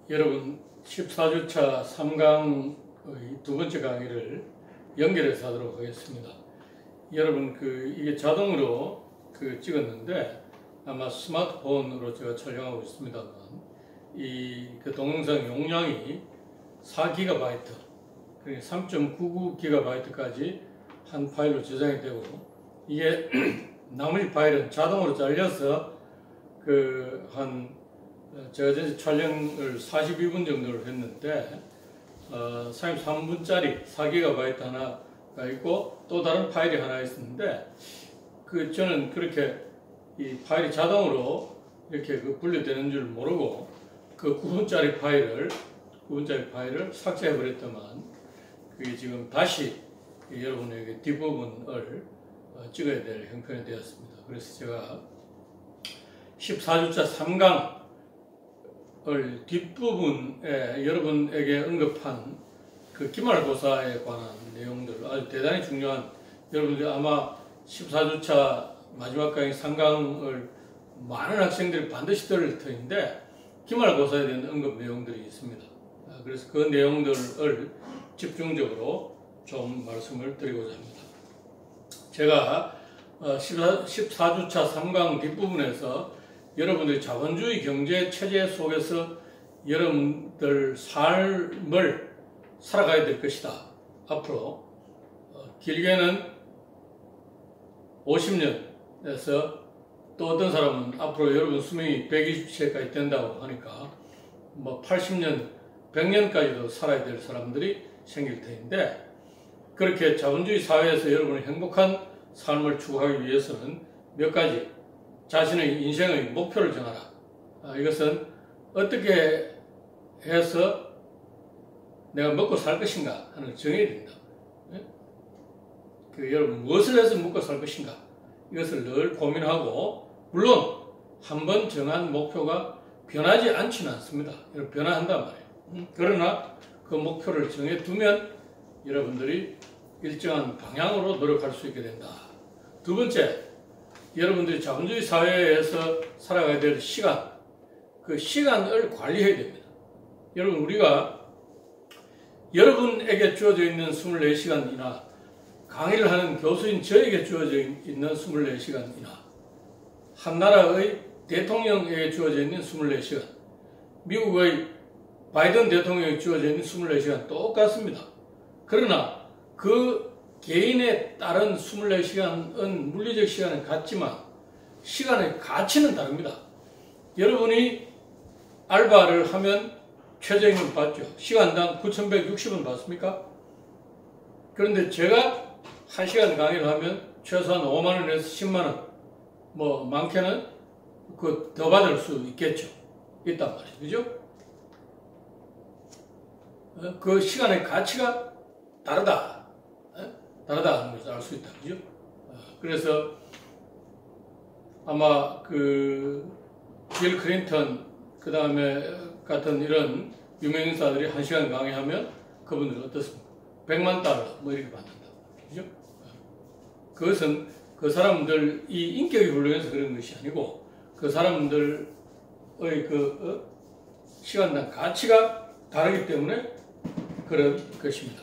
여러분 14주차 3강의 두 번째 강의를 연결해서 하도록 하겠습니다. 여러분 이게 자동으로 찍었는데 아마 스마트폰으로 제가 촬영하고 있습니다만 그 동영상 용량이 4GB 그러니까 3.99GB까지 한 파일로 저장이 되고 이게 나머지 파일은 자동으로 잘려서 제가 전에 촬영을 42분 정도를 했는데 33분짜리 4GB 하나가 있고 또 다른 파일이 하나 있었는데 저는 그렇게 이 파일이 자동으로 이렇게 분류되는 줄 모르고 9분짜리 파일을 삭제해 버렸더만 그게 지금 다시 여러분에게 뒷부분을 찍어야 될 형편이 되었습니다. 그래서 제가 14주차 3강을 뒷부분에 여러분에게 언급한 기말고사에 관한 내용들 아주 대단히 중요한, 여러분들 아마 14주차 마지막 강의 3강을 많은 학생들이 반드시 들을 터인데 기말고사에 대한 언급 내용들이 있습니다. 그래서 그 내용들을 집중적으로 좀 말씀을 드리고자 합니다. 제가 14주차 3강 뒷부분에서 여러분들이 자본주의 경제 체제 속에서 여러분들 삶을 살아가야 될 것이다. 앞으로 길게는 50년에서 또 어떤 사람은 앞으로 여러분 수명이 120세까지 된다고 하니까 80년, 100년까지도 살아야 될 사람들이 생길 터인데, 그렇게 자본주의 사회에서 여러분이 행복한 삶을 추구하기 위해서는 몇 가지 자신의 인생의 목표를 정하라. 이것은 어떻게 해서 내가 먹고 살 것인가 하는 걸 정해야 된다. 여러분 무엇을 해서 먹고 살 것인가 이것을 늘 고민하고, 물론 한번 정한 목표가 변하지 않지는 않습니다. 변화한단 말이에요. 그러나 그 목표를 정해두면 여러분들이 일정한 방향으로 노력할 수 있게 된다. 두 번째, 여러분들이 자본주의 사회에서 살아가야 될 시간, 그 시간을 관리해야 됩니다. 여러분, 우리가 여러분에게 주어져 있는 24시간이나 강의를 하는 교수인 저에게 주어져 있는 24시간이나 한 나라의 대통령에게 주어져 있는 24시간, 미국의 바이든 대통령에게 주어져 있는 24시간 똑같습니다. 그러나 그 개인에 따른 24시간은 물리적 시간은 같지만 시간의 가치는 다릅니다. 여러분이 알바를 하면 최저임금 받죠. 시간당 9,160원 받습니까? 그런데 제가 1시간 강의를 하면 최소한 5만원에서 10만원, 많게는 더 받을 수 있겠죠. 있단 말이에요. 그죠? 그 시간의 가치가 다르다. 다르다는 것을 알 수 있다. 그죠? 그래서 아마 빌 클린턴, 그 다음에 같은 이런 유명 인사들이 1시간 강의하면 그분들 어떻습니까? 100만 달러 이렇게 받는다. 그죠? 그것은 그 사람들이 인격이 훌륭해서 그런 것이 아니고 그 사람들의 시간당 가치가 다르기 때문에 그런 것입니다.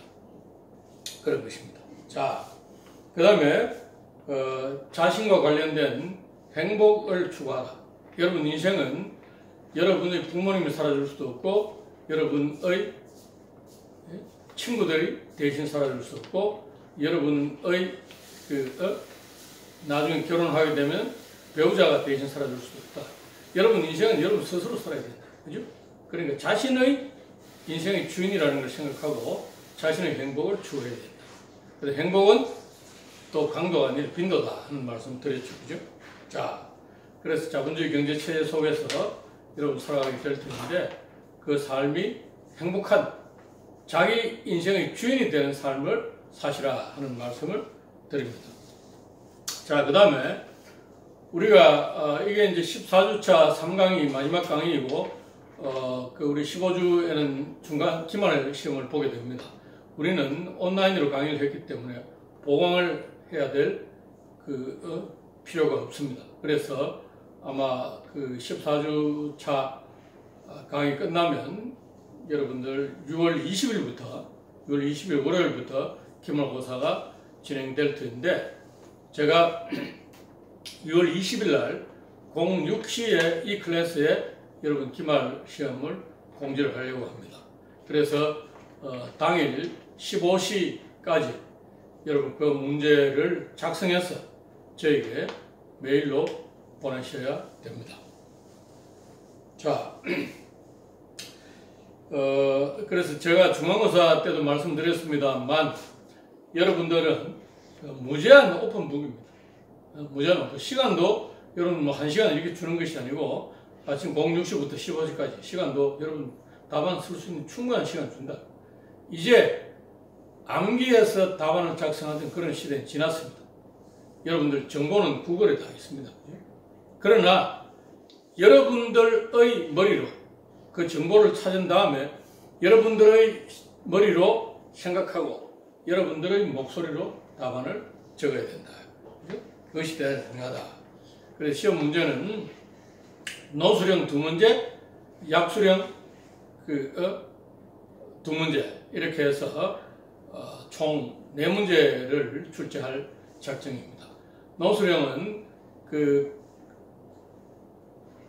자, 그 다음에 자신과 관련된 행복을 추구하라. 여러분 인생은 여러분의 부모님이 살아줄 수도 없고 여러분의 친구들이 대신 살아줄 수 없고 여러분의 나중에 결혼하게 되면 배우자가 대신 살아줄 수도 없다. 여러분 인생은 여러분 스스로 살아야 된다. 그죠? 그러니까 자신의 인생의 주인이라는 걸 생각하고 자신의 행복을 추구해야 된다. 그래서 행복은 또 강도가 아니라 빈도다 하는 말씀 드렸죠. 그죠? 자, 그래서 자본주의 경제 체제 속에서 여러분 살아가게 될 텐데 그 삶이 행복한 자기 인생의 주인이 되는 삶을 사시라 하는 말씀을 드립니다. 자, 그 다음에 우리가 이게 이제 14주차 3강이 마지막 강의이고 우리 15주에는 중간 기말 시험을 보게 됩니다. 우리는 온라인으로 강의를 했기 때문에 보강을 해야 될 필요가 없습니다. 그래서 아마 14주차 강의 끝나면 여러분들 6월 20일 월요일부터 기말고사가 진행될 터인데 제가 6월 20일 날 06시에 이 클래스에 여러분 기말 시험을 공지를 하려고 합니다. 그래서 당일 15시까지 여러분 그 문제를 작성해서 저에게 메일로 보내셔야 됩니다. 자, 그래서 제가 중간고사 때도 말씀드렸습니다만 여러분들은 무제한 오픈북입니다. 무제한 오픈. 시간도 여러분 뭐 1시간 이렇게 주는 것이 아니고 아침 06시부터 15시까지 시간도 여러분 답안 쓸 수 있는 충분한 시간 준다. 이제 암기해서 답안을 작성하던 그런 시대는 지났습니다. 여러분들 정보는 구글에 다 있습니다. 그러나 여러분들의 머리로 그 정보를 찾은 다음에 여러분들의 머리로 생각하고 여러분들의 목소리로 답안을 적어야 된다. 그것이 대단히 중요하다. 그래서 시험 문제는 노수령 2문제, 약수령 2문제 이렇게 해서 총 4문제를 출제할 작정입니다. 노수령은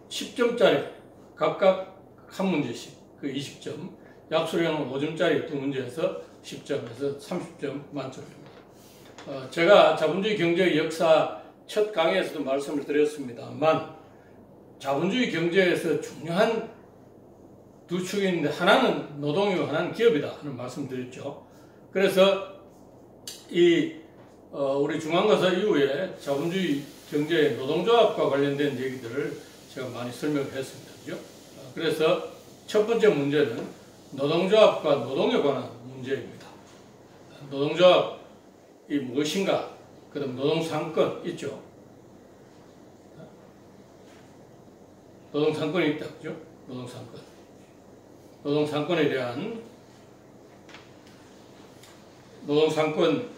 10점짜리 각각 한 문제씩 20점, 약수령은 5점짜리 2문제에서 10점에서 30점 만점입니다. 제가 자본주의 경제의 역사 첫 강의에서도 말씀을 드렸습니다만 자본주의 경제에서 중요한 두 축이 있는데 하나는 노동이고 하나는 기업이다 하는 말씀 드렸죠. 그래서 우리 중간고사 이후에 자본주의 경제의 노동조합과 관련된 얘기들을 제가 많이 설명을 했습니다. 그죠? 그래서 첫 번째 문제는 노동조합과 노동에 관한 문제입니다. 노동조합이 무엇인가? 그 다음 노동상권 있죠? 노동상권이 있다. 그죠? 노동상권. 노동상권에 대한 노동상권,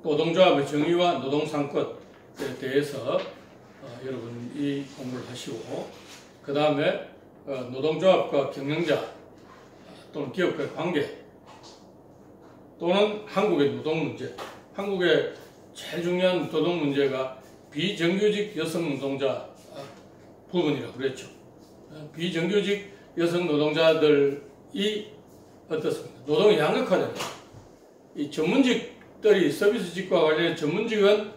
노동조합의 정의와 노동상권에 대해서 여러분이 공부를 하시고 그 다음에 노동조합과 경영자 또는 기업과의 관계 또는 한국의 노동 문제. 한국의 제일 중요한 노동 문제가 비정규직 여성 노동자 부분이라고 그랬죠. 비정규직 여성 노동자들이 어떻습니까? 노동이 양극화된다. 이 전문직들이 서비스직과 관련된 전문직은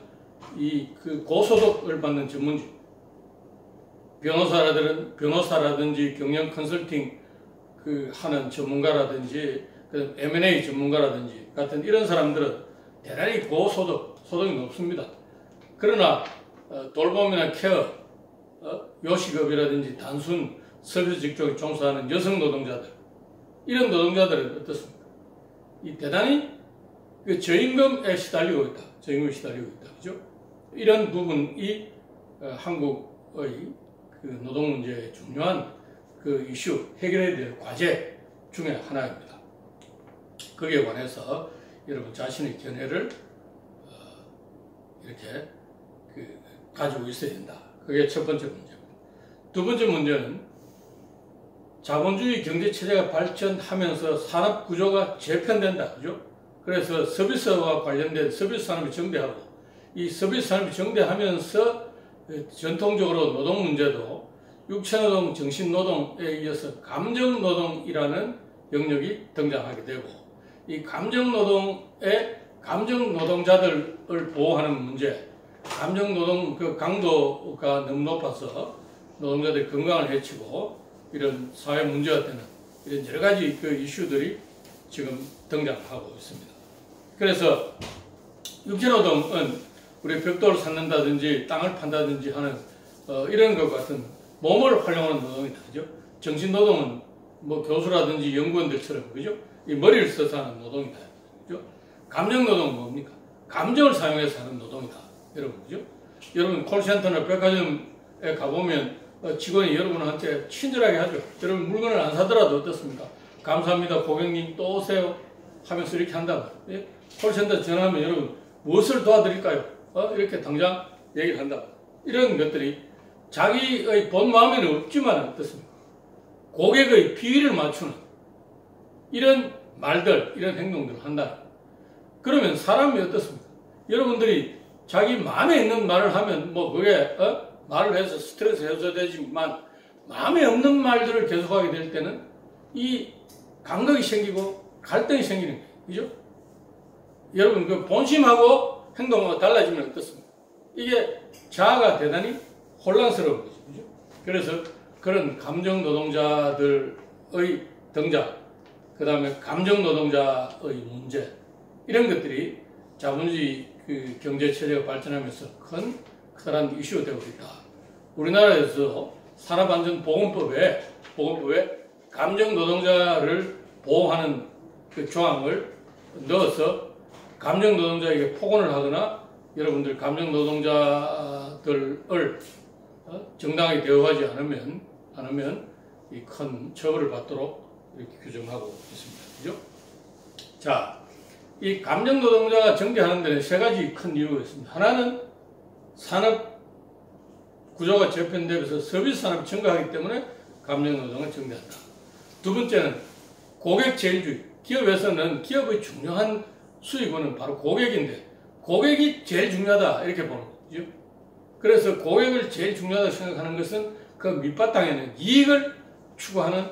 고소득을 받는 전문직, 변호사라든지 경영 컨설팅 하는 전문가라든지 M&A 전문가라든지 같은 이런 사람들은 대단히 소득이 높습니다. 그러나 돌봄이나 케어, 요식업이라든지 단순 서비스 직종에 종사하는 여성 노동자들, 이런 노동자들은 어떻습니까? 대단히 저임금에 시달리고 있다. 그죠? 이런 부분이 한국의 노동 문제의 중요한 이슈, 해결해야 될 과제 중에 하나입니다. 거기에 관해서 여러분 자신의 견해를 이렇게 가지고 있어야 된다. 그게 첫 번째 문제입니다. 두 번째 문제는 자본주의 경제체제가 발전하면서 산업구조가 재편된다. 그죠? 그래서 서비스와 관련된 서비스 산업이 정대하고 이 서비스 산업이 정대하면서 전통적으로 노동 문제도 육체노동, 정신노동에 이어서 감정노동이라는 영역이 등장하게 되고 이 감정노동의 감정노동자들을 보호하는 문제, 감정노동 강도가 너무 높아서 노동자들의 건강을 해치고 이런 사회 문제가 되는 이런 여러 가지 이슈들이 지금 등장하고 있습니다. 그래서 육체노동은 우리 벽돌을 쌓는다든지 땅을 판다든지 하는 이런 것 같은 몸을 활용하는 노동이다. 그죠? 정신노동은 뭐 교수라든지 연구원들처럼 그죠? 이 머리를 써서 하는 노동이다. 그죠? 감정노동은 뭡니까? 감정을 사용해서 하는 노동이다. 여러분, 그죠? 여러분 콜센터나 백화점에 가보면 직원이 여러분한테 친절하게 하죠. 여러분 물건을 안 사더라도 어떻습니까? 감사합니다 고객님 또 오세요 하면서 이렇게 한다. 예? 콜센터 전화하면 여러분 무엇을 도와드릴까요? 이렇게 당장 얘기를 한다. 이런 것들이 자기의 본 마음에는 없지만 어떻습니까? 고객의 비위를 맞추는 이런 말들, 이런 행동들을 한다. 그러면 사람이 어떻습니까? 여러분들이 자기 마음에 있는 말을 하면 뭐 그게 말을 해서 스트레스 해소되지만 마음에 없는 말들을 계속하게 될 때는 이 감각이 생기고 갈등이 생기는 거예요. 그죠? 여러분 그 본심하고 행동하고 달라지면 어떻습니까? 이게 자아가 대단히 혼란스러운 거죠. 그죠? 그래서 그런 감정 노동자들의 등장, 그 다음에 감정 노동자의 문제, 이런 것들이 자본주의 그 경제 체제가 발전하면서 커다란 이슈가 되고 있다. 우리나라에서 산업안전보건법에 감정 노동자를 보호하는 그 조항을 넣어서 감정 노동자에게 폭언을 하거나 여러분들 감정 노동자들을 정당하게 대우하지 않으면 이 큰 처벌을 받도록 이렇게 규정하고 있습니다. 그죠? 자, 이 감정 노동자가 정대하는 데는 세 가지 큰 이유가 있습니다. 하나는 산업 구조가 재편되면서 서비스 산업이 증가하기 때문에 감정 노동을 정대한다. 두 번째는 고객 제일주의. 기업에서는 기업의 중요한 수익원은 바로 고객인데 고객이 제일 중요하다 이렇게 보는 거죠. 그래서 고객을 제일 중요하다고 생각하는 것은 그 밑바탕에는 이익을 추구하는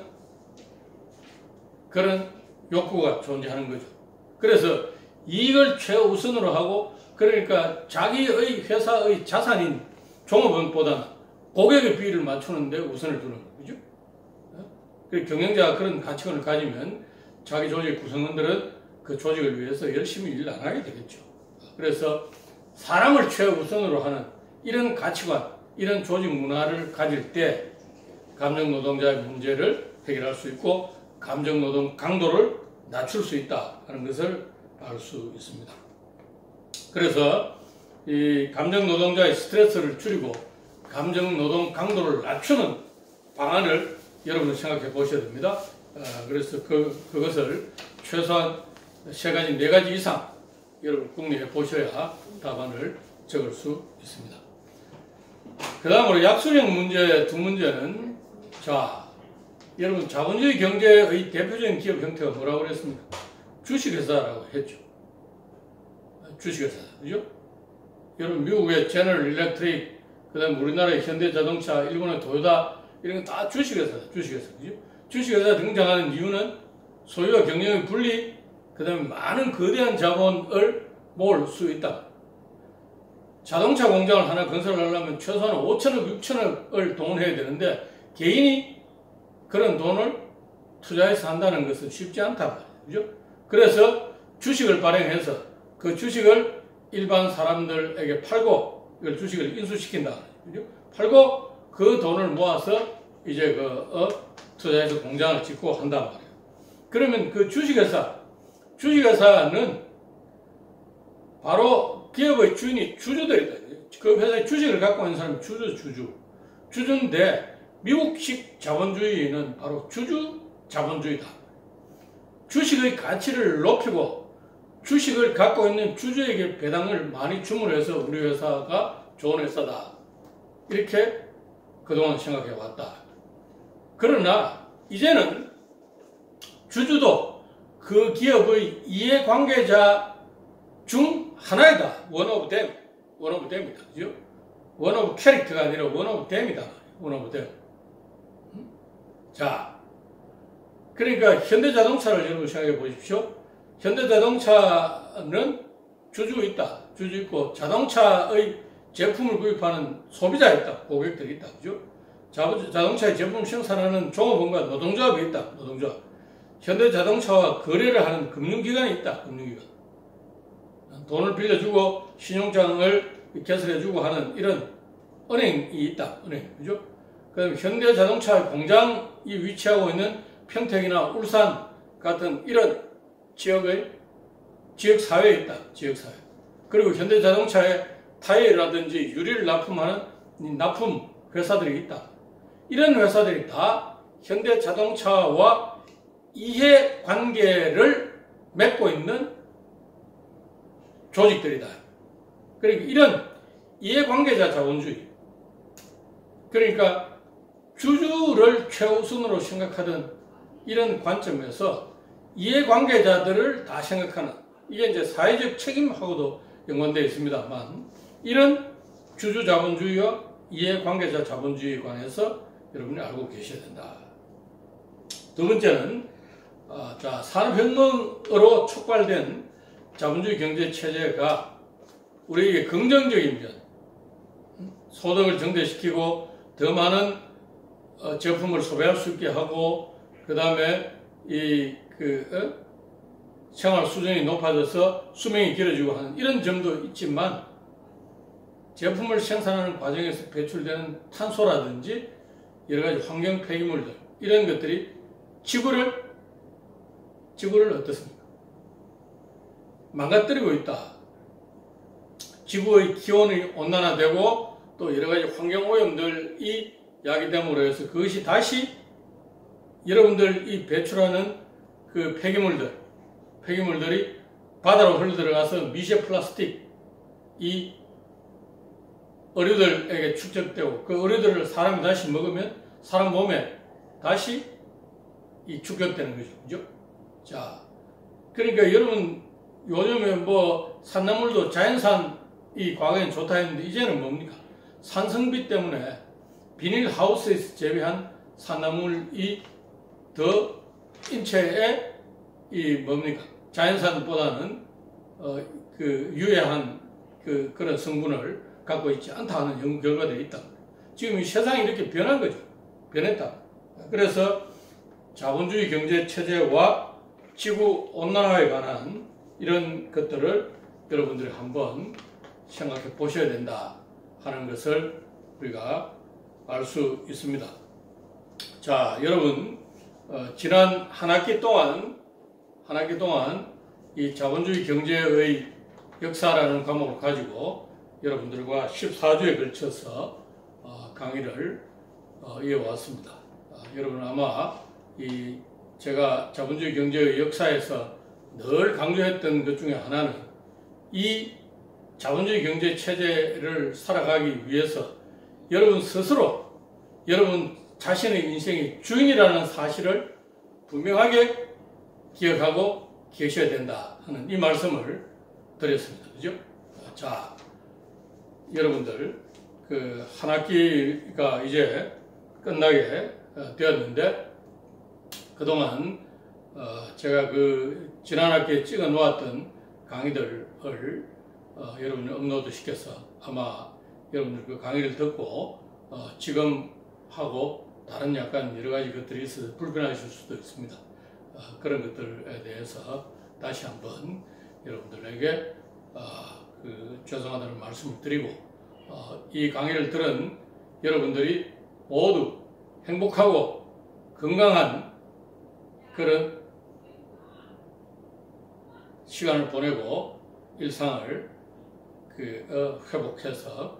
그런 욕구가 존재하는 거죠. 그래서 이익을 최우선으로 하고 그러니까 자기의 회사의 자산인 종업원보다는 고객의 비율을 맞추는데 우선을 두는 거죠. 경영자가 그런 가치관을 가지면 자기 조직 구성원들은 그 조직을 위해서 열심히 일 안 하게 되겠죠. 그래서 사람을 최우선으로 하는 이런 가치관, 이런 조직 문화를 가질 때 감정 노동자의 문제를 해결할 수 있고 감정 노동 강도를 낮출 수 있다 하는 것을 알 수 있습니다. 그래서 이 감정 노동자의 스트레스를 줄이고 감정 노동 강도를 낮추는 방안을 여러분은 생각해 보셔야 됩니다. 그래서 그것을 최소한 네 가지 이상 여러분 궁리해 보셔야 답안을 적을 수 있습니다. 그 다음으로 약술형 문제 두 문제는 자, 여러분 자본주의 경제의 대표적인 기업 형태가 뭐라고 그랬습니까? 주식회사라고 했죠. 주식회사, 그죠? 여러분 미국의 제너럴 일렉트릭, 그 다음에 우리나라의 현대자동차, 일본의 도요타 이런 건 다 주식회사다. 주식회사, 그죠? 주식회사 등장하는 이유는 소유와 경영의 분리, 그 다음에 많은 거대한 자본을 모을 수 있다. 자동차 공장을 하나 건설하려면 최소한 5천억, 6천억을 동원해야 되는데 개인이 그런 돈을 투자해서 한다는 것은 쉽지 않다. 그죠? 그래서 주식을 발행해서 그 주식을 일반 사람들에게 팔고 이걸 주식을 인수시킨다. 그죠? 팔고 그 돈을 모아서 이제 투자해서 공장을 짓고 한단 말이에요. 그러면 그 주식회사는 바로 기업의 주인이 주주들이다. 그 회사의 주식을 갖고 있는 사람이 주주인데 미국식 자본주의는 바로 주주 자본주의다. 주식의 가치를 높이고 주식을 갖고 있는 주주에게 배당을 많이 주문해서 우리 회사가 좋은 회사다. 이렇게 그동안 생각해 왔다. 그러나 이제는 주주도 그 기업의 이해관계자 중 하나이다. one of them이다. 그죠? one of 캐릭터가 아니라 one of them이다. one of them. 자, 그러니까 현대자동차를 여러분 생각해 보십시오. 현대자동차는 주주 있다. 주주 있고 자동차의 제품을 구입하는 소비자 있다. 고객들이 있다. 그죠? 자동차의 제품 생산하는 종업원과 노동조합이 있다. 노동조합. 현대자동차와 거래를 하는 금융기관이 있다. 금융기관. 돈을 빌려주고 신용장을 개설해주고 하는 이런 은행이 있다. 은행. 그죠? 그다음에 현대자동차 공장이 위치하고 있는 평택이나 울산 같은 이런 지역사회에 있다. 지역사회. 그리고 현대자동차의 타이어라든지 유리를 납품하는 납품 회사들이 있다. 이런 회사들이 다 현대자동차와 이해관계를 맺고 있는 조직들이다. 그러니까 이런 이해관계자 자본주의. 그러니까 주주를 최우선으로 생각하던 이런 관점에서 이해관계자들을 다 생각하는, 이게 이제 사회적 책임하고도 연관되어 있습니다만, 이런 주주자본주의와 이해관계자 자본주의에 관해서 여러분이 알고 계셔야 된다. 두 번째는 자, 산업혁명으로 촉발된 자본주의 경제체제가 우리에게 긍정적인 면, 소득을 증대시키고 더 많은 제품을 소비할 수 있게 하고, 그 다음에 생활 수준이 높아져서 수명이 길어지고 하는 이런 점도 있지만, 제품을 생산하는 과정에서 배출되는 탄소라든지 여러 가지 환경 폐기물들, 이런 것들이 지구를 어떻습니까? 망가뜨리고 있다. 지구의 기온이 온난화되고 또 여러 가지 환경 오염들이 야기됨으로 해서 그것이 다시 여러분들이 배출하는 그 폐기물들이 바다로 흘러들어가서 미세 플라스틱, 이 어류들에게 축적되고 그 어류들을 사람이 다시 먹으면 사람 몸에 다시 축적되는 거죠. 그죠? 자, 그러니까 여러분 요즘에 뭐 산나물도 자연산이 과거엔 좋다 했는데 이제는 뭡니까? 산성비 때문에 비닐하우스에서 재배한 산나물이 더 인체에 뭡니까? 자연산보다는 유해한 그런 성분을 갖고 있지 않다 하는 연구 결과들이 있다. 지금 이 세상이 이렇게 변한 거죠. 변했다. 그래서 자본주의 경제 체제와 지구 온난화에 관한 이런 것들을 여러분들이 한번 생각해 보셔야 된다 하는 것을 우리가 알 수 있습니다. 자, 여러분, 지난 한 학기 동안 이 자본주의 경제의 역사라는 과목을 가지고 여러분들과 14주에 걸쳐서 강의를 이어왔습니다. 여러분 아마 제가 자본주의 경제의 역사에서 늘 강조했던 것 중에 하나는 이 자본주의 경제 체제를 살아가기 위해서 여러분 스스로 여러분 자신의 인생의 주인이라는 사실을 분명하게 기억하고 계셔야 된다 하는 이 말씀을 드렸습니다. 그죠? 자, 여러분들 한 학기가 이제 끝나게 되었는데, 그동안 제가 지난 학기에 찍어 놓았던 강의들을 여러분이 업로드 시켜서 아마 여러분들 그 강의를 듣고 지금 하고 다른 약간 여러 가지 것들이 있어서 불편하실 수도 있습니다. 그런 것들에 대해서 다시 한번 여러분들에게 죄송하다는 말씀을 드리고, 이 강의를 들은 여러분들이 모두 행복하고 건강한 그런 시간을 보내고 일상을 회복해서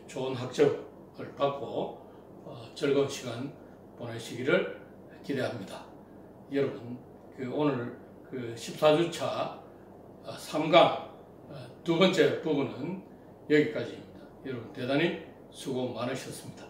좋은 학점을 받고 즐거운 시간 보내시기를 기대합니다. 여러분, 오늘 14주차 3강 두 번째 부분은 여기까지입니다. 여러분 대단히 수고 많으셨습니다.